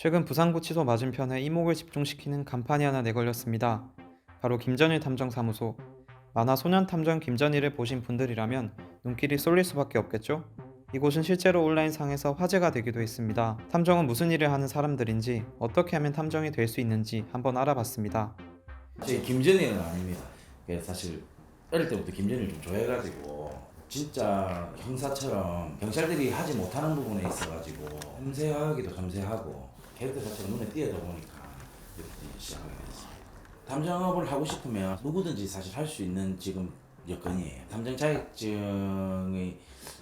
최근 부산구치소 맞은편에 이목을 집중시키는 간판이 하나 내걸렸습니다. 바로 김전일 탐정사무소. 만화 소년탐정 김전일을 보신 분들이라면 눈길이 쏠릴 수밖에 없겠죠? 이곳은 실제로 온라인상에서 화제가 되기도 했습니다. 탐정은 무슨 일을 하는 사람들인지, 어떻게 하면 탐정이 될 수 있는지 한번 알아봤습니다. 제 김전일은 아닙니다. 사실 어릴 때부터 김전일 좀 좋아해가지고 진짜 형사처럼 경찰들이 하지 못하는 부분에 있어가지고 섬세하기도 섬세하고 캐릭터 자체가 눈에 띄어다 보니까 이렇게 시작하게 됐습니다. 탐정업을 하고 싶으면 누구든지 사실 할 수 있는 지금 여건이에요. 탐정 자격증이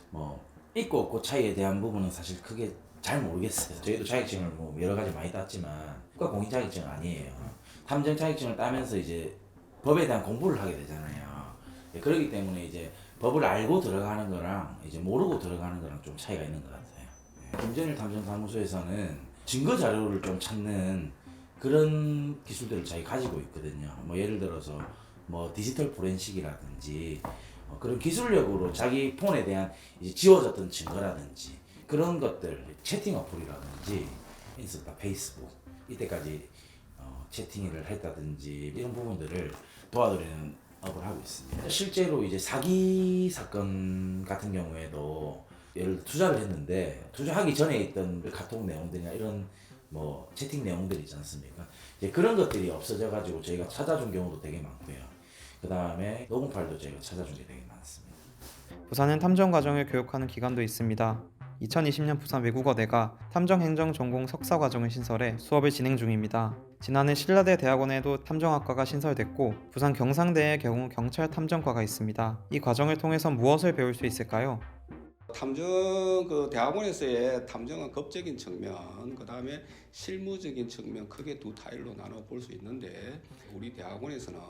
뭐 있고 없고 차이에 대한 부분은 사실 크게 잘 모르겠어요. 저희도 자격증을 뭐 여러 가지 많이 땄지만 국가 공인 자격증은 아니에요. 탐정 자격증을 따면서 이제 법에 대한 공부를 하게 되잖아요. 그렇기 때문에 이제 법을 알고 들어가는 거랑 이제 모르고 들어가는 거랑 좀 차이가 있는 것 같아요. 김전일 탐정사무소에서는 증거 자료를 좀 찾는 그런 기술들을 자기 가지고 있거든요. 뭐 예를 들어서 뭐 디지털 포렌식이라든지 그런 기술력으로 자기 폰에 대한 이제 지워졌던 증거라든지 그런 것들, 채팅 어플이라든지 인스타, 페이스북 이때까지 채팅을 했다든지 이런 부분들을 도와드리는 업을 하고 있습니다. 실제로 이제 사기 사건 같은 경우에도 예를 들어 투자를 했는데 투자하기 전에 있던 카톡 내용들이나 이런 뭐 채팅 내용들이 있지 않습니까? 이제 그런 것들이 없어져 가지고 저희가 찾아준 경우도 되게 많고요. 그 다음에 녹음 파일도 저희가 찾아준 게 되게 많습니다. 부산은 탐정 과정을 교육하는 기관도 있습니다. 2020년 부산 외국어대가 탐정행정 전공 석사 과정을 신설해 수업을 진행 중입니다. 지난해 신라대 대학원에도 탐정학과가 신설됐고 부산 경상대의 경우 경찰 탐정과가 있습니다. 이 과정을 통해서 무엇을 배울 수 있을까요? 탐정 대학원에서의 탐정은 법적인 측면, 그 다음에 실무적인 측면 크게 두 타일로 나눠 볼 수 있는데 우리 대학원에서는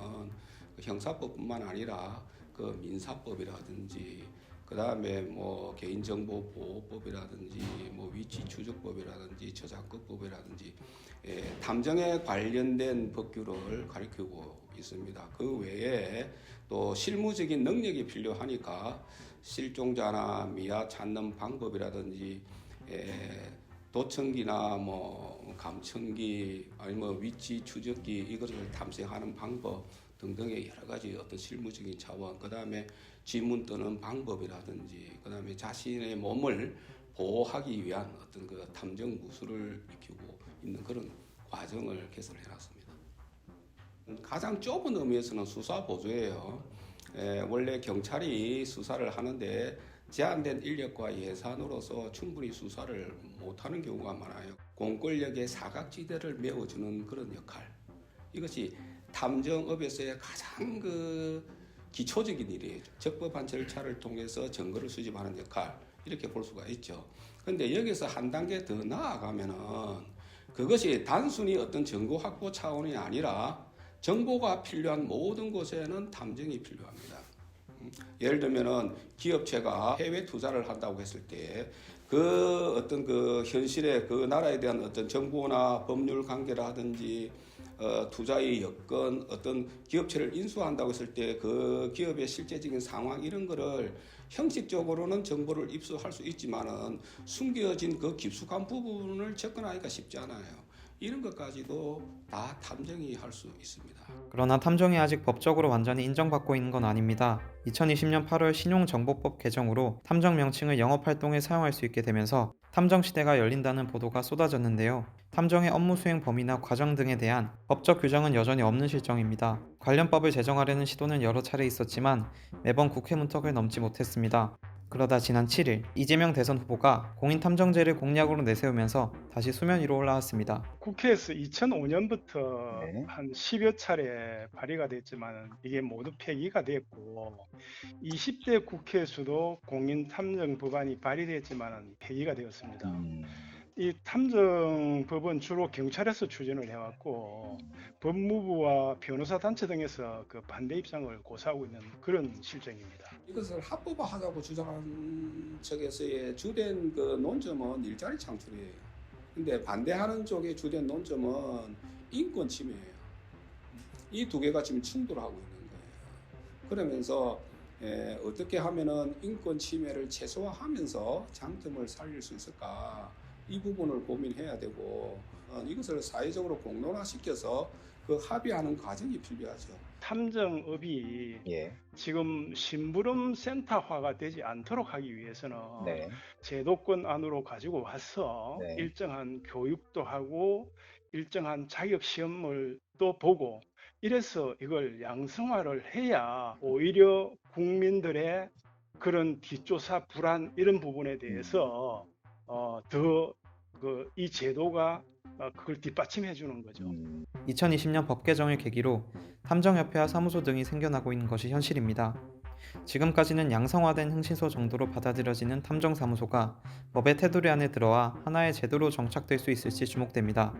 형사법뿐만 아니라 민사법이라든지 그 다음에 뭐 개인정보보호법이라든지 뭐 위치추적법이라든지 저작권법이라든지 탐정에 관련된 법규를 가르치고 있습니다. 그 외에 또 실무적인 능력이 필요하니까 실종자나 미아 찾는 방법이라든지 도청기나 뭐 감청기 아니면 위치 추적기 이것을 탐색하는 방법 등등의 여러 가지 어떤 실무적인 차원, 그 다음에 지문 뜨는 방법이라든지, 그 다음에 자신의 몸을 보호하기 위한 어떤 그 탐정 무술을 익히고 있는 그런 과정을 개설해놨습니다. 가장 좁은 의미에서는 수사 보조예요. 원래 경찰이 수사를 하는데 제한된 인력과 예산으로서 충분히 수사를 못하는 경우가 많아요. 공권력의 사각지대를 메워주는 그런 역할. 이것이 탐정업에서의 가장 기초적인 일이에요. 적법한 절차를 통해서 증거를 수집하는 역할. 이렇게 볼 수가 있죠. 그런데 여기서 한 단계 더 나아가면은 그것이 단순히 어떤 정보 확보 차원이 아니라 정보가 필요한 모든 곳에는 탐정이 필요합니다. 예를 들면은 기업체가 해외 투자를 한다고 했을 때 그 어떤 그 현실의 그 나라에 대한 어떤 정보나 법률 관계라든지 투자의 여건, 어떤 기업체를 인수한다고 했을 때 그 기업의 실제적인 상황 이런 거를 형식적으로는 정보를 입수할 수 있지만은 숨겨진 그 깊숙한 부분을 접근하기가 쉽지 않아요. 이런 것까지도 다 탐정이 할 수 있습니다. 그러나 탐정이 아직 법적으로 완전히 인정받고 있는 건 아닙니다. 2020년 8월 신용정보법 개정으로 탐정 명칭을 영업활동에 사용할 수 있게 되면서 탐정 시대가 열린다는 보도가 쏟아졌는데요. 탐정의 업무 수행 범위나 과정 등에 대한 법적 규정은 여전히 없는 실정입니다. 관련 법을 제정하려는 시도는 여러 차례 있었지만 매번 국회 문턱을 넘지 못했습니다. 그러다 지난 7일 이재명 대선 후보가 공인탐정제를 공약으로 내세우면서 다시 수면 위로 올라왔습니다. 국회에서 2005년부터 네. 한 10여 차례 발의가 됐지만 이게 모두 폐기가 됐고 20대 국회에서도 공인탐정 법안이 발의됐지만 폐기가 되었습니다. 이 탐정 법은 주로 경찰에서 추진을 해왔고 법무부와 변호사 단체 등에서 그 반대 입장을 고수하고 있는 그런 실정입니다. 이것을 합법화하자고 주장한 측에서의 주된 그 논점은 일자리 창출이에요. 근데 반대하는 쪽의 주된 논점은 인권 침해예요. 이 두 개가 지금 충돌하고 있는 거예요. 그러면서 어떻게 하면은 인권 침해를 최소화하면서 장점을 살릴 수 있을까? 이 부분을 고민해야 되고 이것을 사회적으로 공론화시켜서 그 합의하는 과정이 필요하죠. 탐정업이 예. 지금 심부름 센터화가 되지 않도록 하기 위해서는 네. 제도권 안으로 가지고 와서 네. 일정한 교육도 하고 일정한 자격 시험을 또 보고 이래서 이걸 양성화를 해야 오히려 국민들의 그런 뒷조사 불안 이런 부분에 대해서 더 이 제도가 그걸 뒷받침해 주는 거죠. 2020년 법 개정을 계기로 탐정협회와 사무소 등이 생겨나고 있는 것이 현실입니다. 지금까지는 양성화된 흥신소 정도로 받아들여지는 탐정사무소가 법의 테두리 안에 들어와 하나의 제도로 정착될 수 있을지 주목됩니다.